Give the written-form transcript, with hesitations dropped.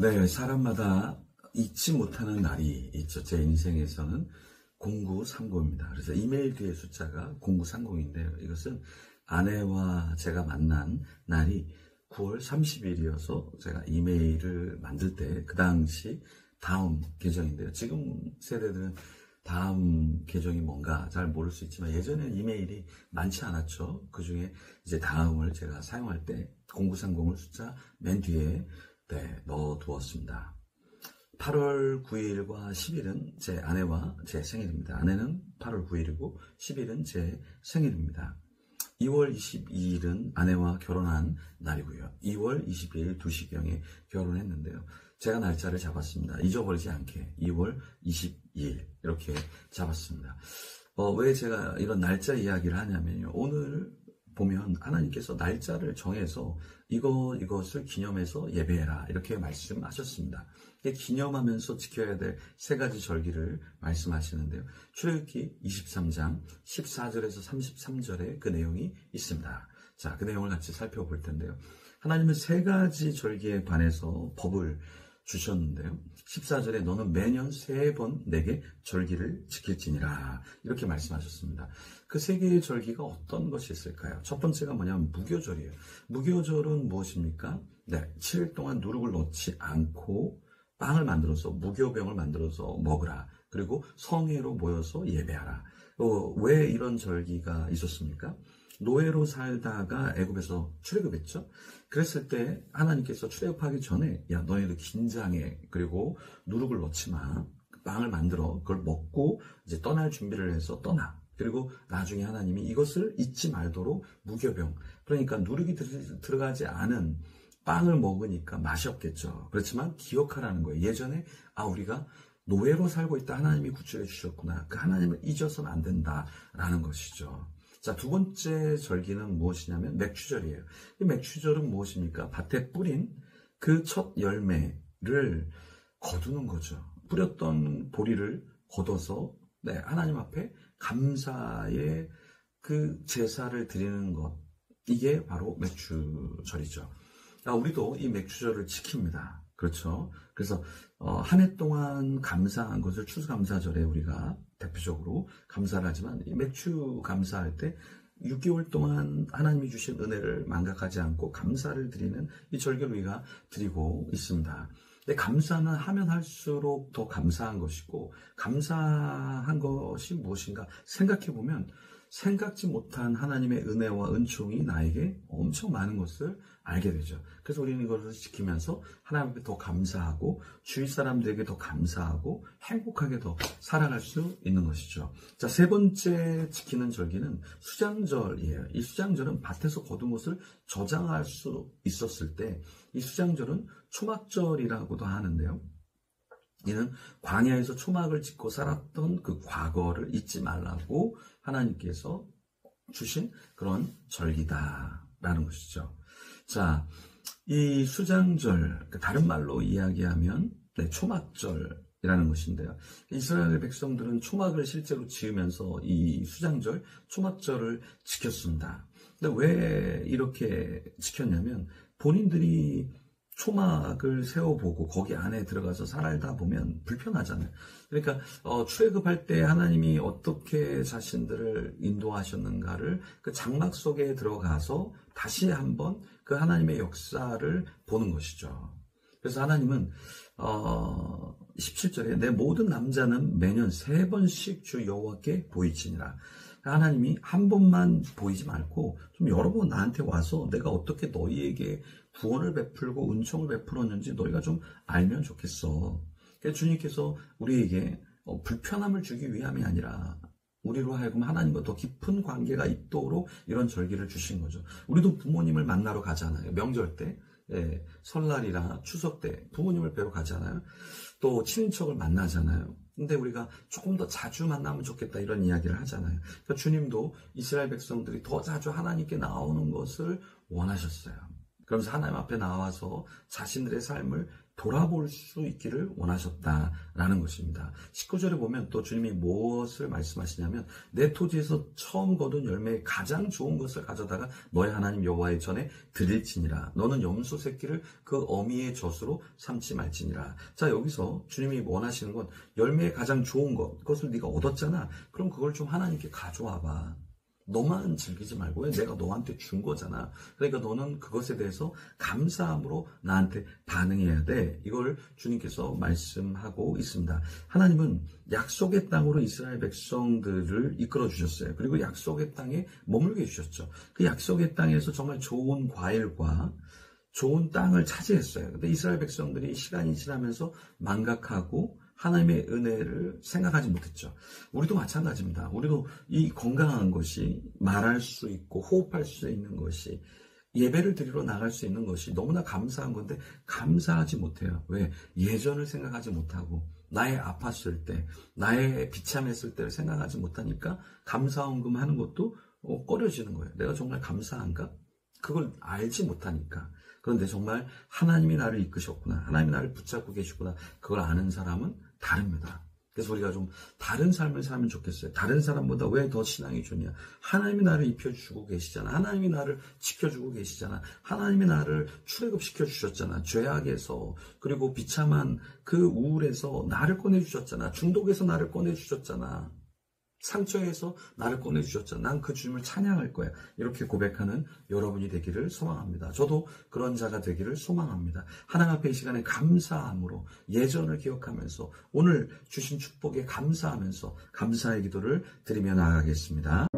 네, 사람마다 잊지 못하는 날이 있죠. 제 인생에서는 0930입니다. 그래서 이메일 뒤에 숫자가 0930인데요. 이것은 아내와 제가 만난 날이 9월 30일이어서 제가 이메일을 만들 때 그 당시 다음 계정인데요. 지금 세대들은 다음 계정이 뭔가 잘 모를 수 있지만 예전에는 이메일이 많지 않았죠. 그 중에 이제 다음을 제가 사용할 때 0930을 숫자 맨 뒤에 넣어 두었습니다. 8월 9일과 10일은 제 아내와 제 생일입니다. 아내는 8월 9일이고 10일은 제 생일입니다. 2월 22일은 아내와 결혼한 날이고요. 2월 22일 2시경에 결혼했는데요. 제가 날짜를 잡았습니다. 잊어버리지 않게 2월 22일 이렇게 잡았습니다. 왜 제가 이런 날짜 이야기를 하냐면요. 오늘 보면 하나님께서 날짜를 정해서 이것을 기념해서 예배해라 이렇게 말씀하셨습니다. 기념하면서 지켜야 될 세 가지 절기를 말씀하시는데요. 출애굽기 23장 14절에서 33절에 그 내용이 있습니다. 자, 그 내용을 같이 살펴볼 텐데요. 하나님은 세 가지 절기에 관해서 법을 주셨는데요. 14절에 너는 매년 3번 내게 절기를 지킬지니라 이렇게 말씀하셨습니다. 그 세 개의 절기가 어떤 것이 있을까요? 첫 번째가 뭐냐면 무교절이에요. 무교절은 무엇입니까? 7일 동안 누룩을 넣지 않고 빵을 만들어서 무교병을 만들어서 먹으라. 그리고 성회로 모여서 예배하라. 왜 이런 절기가 있었습니까? 노예로 살다가 애굽에서 출애굽했죠. 그랬을 때 하나님께서 출애굽하기 전에 야 너희들 긴장해. 그리고 누룩을 넣지 마. 빵을 만들어 그걸 먹고 이제 떠날 준비를 해서 떠나. 그리고 나중에 하나님이 이것을 잊지 말도록 무교병. 그러니까 누룩이 들어가지 않은 빵을 먹으니까 맛이 없겠죠. 그렇지만 기억하라는 거예요. 예전에 우리가 노예로 살고 있다. 하나님이 구출해 주셨구나. 그 하나님을 잊어서는 안 된다라는 것이죠. 자, 두 번째 절기는 무엇이냐면 맥추절이에요. 이 맥추절은 무엇입니까? 밭에 뿌린 그 첫 열매를 거두는 거죠. 뿌렸던 보리를 걷어서 하나님 앞에 감사의 그 제사를 드리는 것. 이게 바로 맥추절이죠. 우리도 이 맥추절을 지킵니다. 그렇죠. 그래서 한 해 동안 감사한 것을 추수감사절에 우리가 대표적으로 감사를 하지만 이 맥추 감사할 때 6개월 동안 하나님이 주신 은혜를 망각하지 않고 감사를 드리는 이 절기를 우리가 드리고 있습니다. 근데 감사는 하면 할수록 더 감사한 것이고 감사한 것이 무엇인가 생각해보면 생각지 못한 하나님의 은혜와 은총이 나에게 엄청 많은 것을 알게 되죠. 그래서 우리는 이것을 지키면서 하나님께 더 감사하고 주위 사람들에게 더 감사하고 행복하게 더 살아갈 수 있는 것이죠. 자, 세 번째 지키는 절기는 수장절이에요. 이 수장절은 밭에서 거둔 것을 저장할 수 있었을 때 이 수장절은 초막절이라고도 하는데요. 이는 광야에서 초막을 짓고 살았던 그 과거를 잊지 말라고 하나님께서 주신 그런 절기다라는 것이죠. 자, 이 수장절, 다른 말로 이야기하면 초막절이라는 것인데요. 이스라엘 백성들은 초막을 실제로 지으면서 이 수장절, 초막절을 지켰습니다. 근데 왜 이렇게 지켰냐면 본인들이 초막을 세워보고 거기 안에 들어가서 살다 보면 불편하잖아요. 그러니까 출애굽할 때 하나님이 어떻게 자신들을 인도하셨는가를 그 장막 속에 들어가서 다시 한번 그 하나님의 역사를 보는 것이죠. 그래서 하나님은 17절에 내 모든 남자는 매년 3번씩 주 여호와께 보이지니라. 하나님이 한 번만 보이지 말고 좀 여러 번 나한테 와서 내가 어떻게 너희에게 구원을 베풀고 은총을 베풀었는지 너희가 좀 알면 좋겠어. 그러니까 주님께서 우리에게 불편함을 주기 위함이 아니라 우리로 하여금 하나님과 더 깊은 관계가 있도록 이런 절기를 주신 거죠. 우리도 부모님을 만나러 가잖아요. 명절 때, 설날이나 추석 때 부모님을 뵈러 가잖아요. 또 친인척을 만나잖아요. 근데 우리가 조금 더 자주 만나면 좋겠다 이런 이야기를 하잖아요. 그러니까 주님도 이스라엘 백성들이 더 자주 하나님께 나오는 것을 원하셨어요. 그러면서 하나님 앞에 나와서 자신들의 삶을 돌아볼 수 있기를 원하셨다라는 것입니다. 19절에 보면 또 주님이 무엇을 말씀하시냐면 내 토지에서 처음 거둔 열매의 가장 좋은 것을 가져다가 너의 하나님 여호와의 전에 드릴지니라. 너는 염소 새끼를 그 어미의 젖으로 삼지 말지니라. 자, 여기서 주님이 원하시는 건 열매의 가장 좋은 것, 그것을 네가 얻었잖아. 그럼 그걸 좀 하나님께 가져와 봐. 너만 즐기지 말고 내가 너한테 준 거잖아. 그러니까 너는 그것에 대해서 감사함으로 나한테 반응해야 돼. 이걸 주님께서 말씀하고 있습니다. 하나님은 약속의 땅으로 이스라엘 백성들을 이끌어 주셨어요. 그리고 약속의 땅에 머물게 해주셨죠. 그 약속의 땅에서 정말 좋은 과일과 좋은 땅을 차지했어요. 근데 이스라엘 백성들이 시간이 지나면서 망각하고 하나님의 은혜를 생각하지 못했죠. 우리도 마찬가지입니다. 우리도 이 건강한 것이, 말할 수 있고 호흡할 수 있는 것이, 예배를 드리러 나갈 수 있는 것이 너무나 감사한 건데 감사하지 못해요. 왜? 예전을 생각하지 못하고 나의 아팠을 때, 나의 비참했을 때를 생각하지 못하니까 감사헌금 하는 것도 꺼려지는 거예요. 내가 정말 감사한가? 그걸 알지 못하니까. 그런데 정말 하나님이 나를 이끄셨구나, 하나님이 나를 붙잡고 계시구나, 그걸 아는 사람은 다릅니다. 그래서 우리가 좀 다른 삶을 살면 좋겠어요. 다른 사람보다 왜 더 신앙이 좋냐? 하나님이 나를 입혀주고 계시잖아. 하나님이 나를 지켜주고 계시잖아. 하나님이 나를 출애굽시켜 주셨잖아. 죄악에서, 그리고 비참한 그 우울에서 나를 꺼내주셨잖아. 중독에서 나를 꺼내주셨잖아. 상처에서 나를 꺼내주셨잖아. 난 그 주님을 찬양할 거야. 이렇게 고백하는 여러분이 되기를 소망합니다. 저도 그런 자가 되기를 소망합니다. 하나님 앞에 이 시간에 감사함으로 예전을 기억하면서 오늘 주신 축복에 감사하면서 감사의 기도를 드리며 나아가겠습니다.